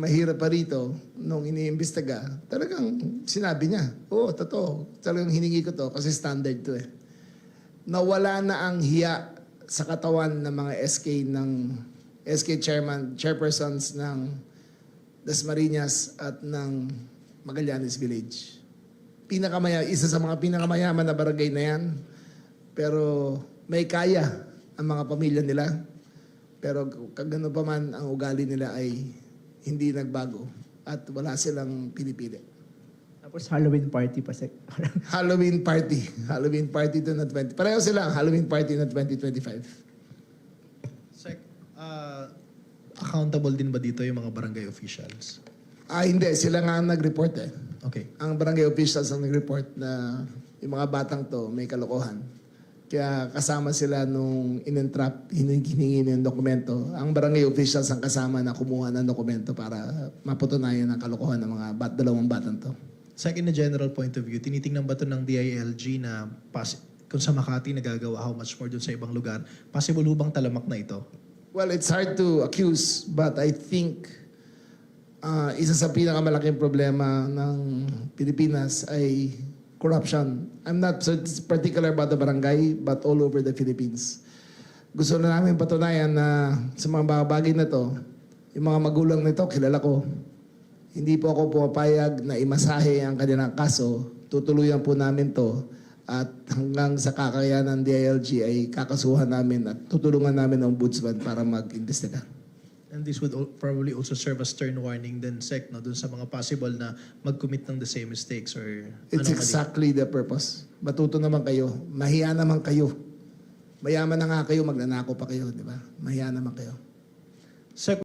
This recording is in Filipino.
mahirap pa rito, nung iniimbestiga, talagang sinabi niya, oo, totoo, talagang hiningi ko to kasi standard to eh. Nawala na ang hiya sa katawan ng mga SK chairpersons ng Dasmariñas at ng Magallanes Village. Isa sa mga pinakamayaman na barangay na yan, pero may kaya ang mga pamilya nila. Pero kagano pa man, ang ugali nila ay hindi nagbago at wala silang pinipili. Tapos Halloween party pa, Sec. Halloween party to na 20. Pareho sila, Halloween party na 2025. Sec, accountable din ba dito yung mga barangay officials? Hindi. Sila nga ang nag-report eh. Okay. Ang barangay officials ang nag-report na yung mga batang to may kalokohan. Kaya kasama sila nung in-entrap, hiningi ng dokumento. Ang barangay officials ang kasama na kumuha ng dokumento para mapatunayan ang kalokohan ng mga dalawang batang to. Second, na general point of view, tinitingnan ba ito ng DILG na kung sa Makati nagagawa, how much more dun sa ibang lugar, possible hubang talamak na ito? Well, it's hard to accuse, but I think isa sa pinakamalaking problema ng Pilipinas ay corruption. I'm not so particular about the barangay, but all over the Philippines. Gusto na namin patunayan na sa mga bagay na to, yung mga magulang nito, kilala ko. Hindi po ako pumapayag na imasahe ang kanilang kaso. Tutuluyan po namin to at hanggang sa kakayanan ng DILG ay kakasuhan namin at tutulungan namin ng ombudsman para mag-imbestiga. And this would probably also serve as stern warning then, Sec, no, dun sa mga possible na mag-commit ng the same mistakes or It's exactly the purpose. Matuto naman kayo. Mahiya naman kayo. Mayaman na nga kayo, magnanako pa kayo, di ba? Mahiya naman kayo. Sec,